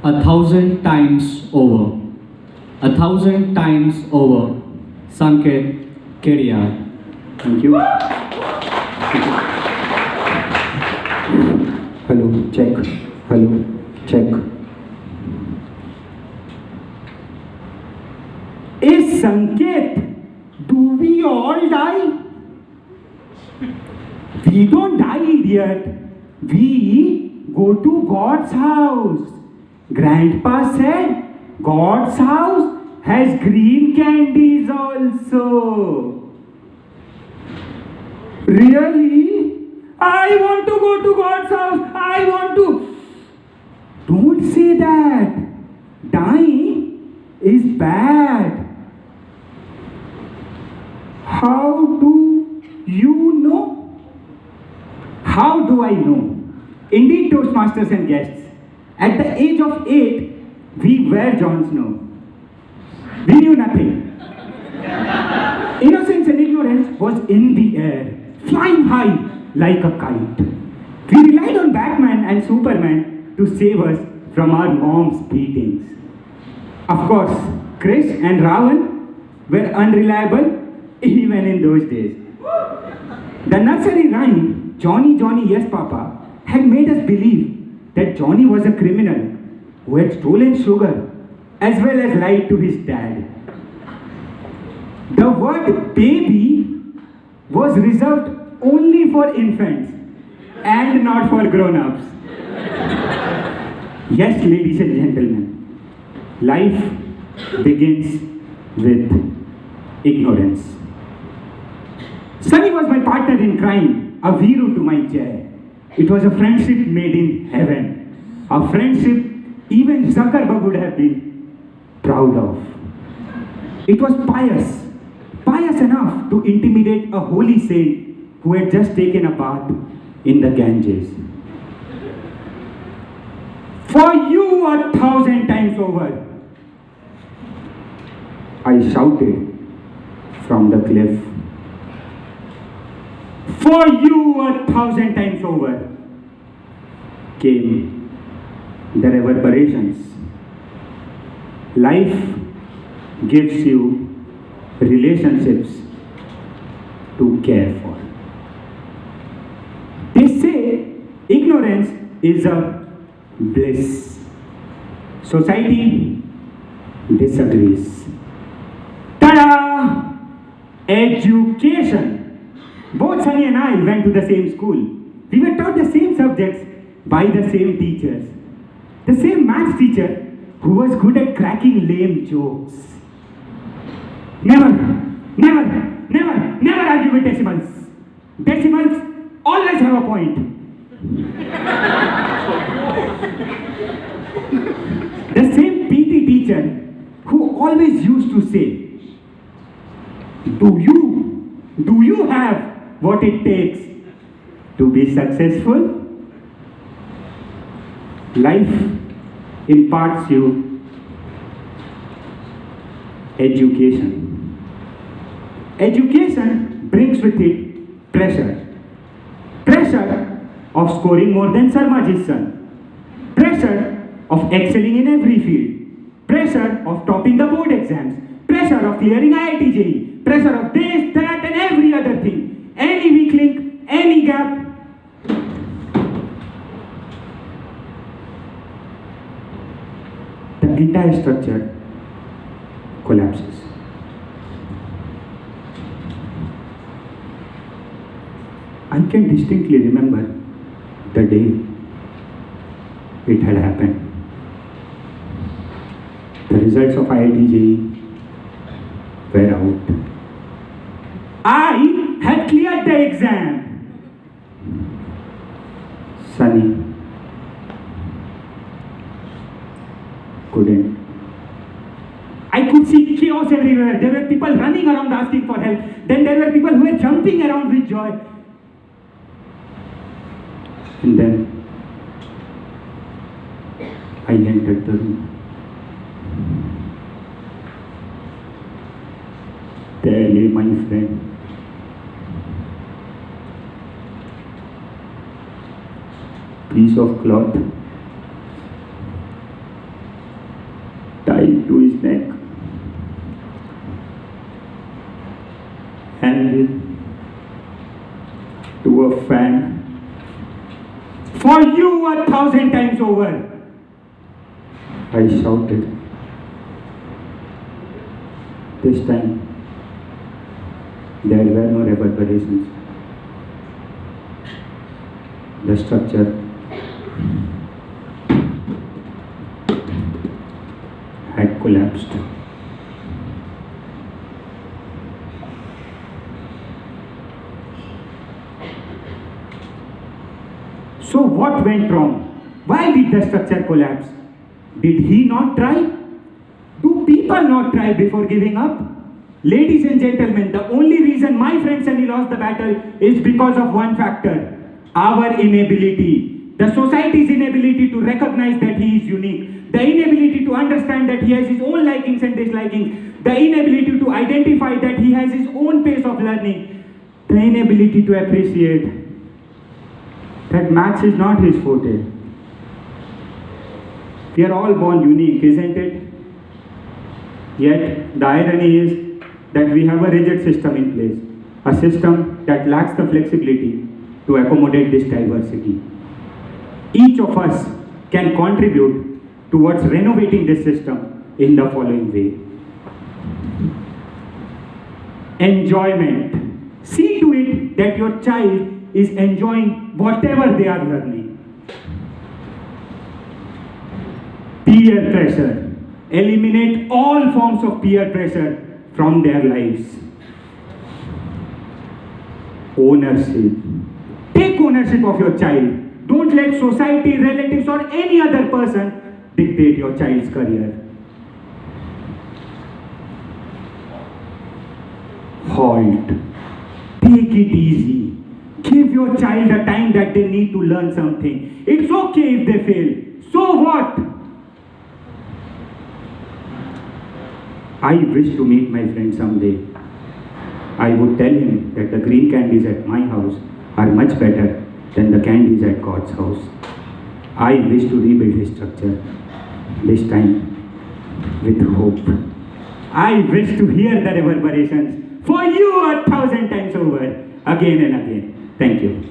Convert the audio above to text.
1,000 times over. 1,000 times over. Sanket, Kedia. Thank you. Hello, check. Hello, check. Is Sanket, do we all die? We don't die, idiot. We go to God's house. Grandpa said God's house has green candies also. Really? I want to go to God's house. I want to. Don't say that. Dying is bad. How do you know? How do I know? Indeed, Toastmasters and guests, at the age of 8, we were Jon Snow. We knew nothing. Innocence and ignorance was in the air, flying high like a kite. We relied on Batman and Superman to save us from our mom's beatings. Of course, Chris and Ravan were unreliable even in those days. The nursery rhyme, Johnny, Johnny, yes papa, had made us believe that Johnny was a criminal who had stolen sugar as well as lied to his dad. The word baby was reserved only for infants and not for grown-ups. Yes, ladies and gentlemen, life begins with ignorance. Sunny was my partner in crime, a Viru to my chair. It was a friendship made in heaven. A friendship even Zuckerberg would have been proud of. It was pious enough to intimidate a holy saint who had just taken a bath in the Ganges. For you 1,000 times over, I shouted from the cliff. For you 1,000 times over came the reverberations. Life gives you relationships to care for. They say ignorance is a bliss. Society disagrees. Ta-da! Education. Both Sunny and I went to the same school. We were taught the same subjects by the same teachers. The same maths teacher who was good at cracking lame jokes. Never argue with decimals. Decimals always have a point. The same PT teacher who always used to say, do you have what it takes to be successful? Life imparts you education. Education brings with it pressure. Pressure of scoring more than Sarmaji's son. Pressure of excelling in every field. Pressure of topping the board exams. Pressure of clearing IIT JEE. Pressure of this, that and every other thing. Any weak link, any gap. The entire structure collapses. I can distinctly remember the day it had happened. The results of IIT JEE were out. I had cleared the exam. Sunny couldn't. I could see chaos everywhere. There were people running around asking for help. Then there were people who were jumping around with joy. And then I entered the room. There lay my friend. Piece of cloth to a fan. For you 1,000 times over. I shouted. This time, there were no reverberations. The structure had collapsed. So what went wrong? Why did the structure collapse? Did he not try? Do people not try before giving up? Ladies and gentlemen, the only reason my friend Sunny lost the battle is because of one factor. Our inability. The society's inability to recognize that he is unique. The inability to understand that he has his own likings and dislikings. The inability to identify that he has his own pace of learning. The inability to appreciate that maths is not his forte. We are all born unique, isn't it? Yet, the irony is that we have a rigid system in place. A system that lacks the flexibility to accommodate this diversity. Each of us can contribute towards renovating this system in the following way. Enjoyment. See to it that your child is enjoying whatever they are learning. Peer pressure. Eliminate all forms of peer pressure from their lives. Ownership. Take ownership of your child. Don't let society, relatives, or any other person dictate your child's career. Halt. Take it easy. Give your child the time that they need to learn something. It's okay if they fail. So what? I wish to meet my friend someday. I would tell him that the green candies at my house are much better than the candies at God's house. I wish to rebuild his structure, this time with hope. I wish to hear the reverberations for you 1,000 times over, again and again. Thank you.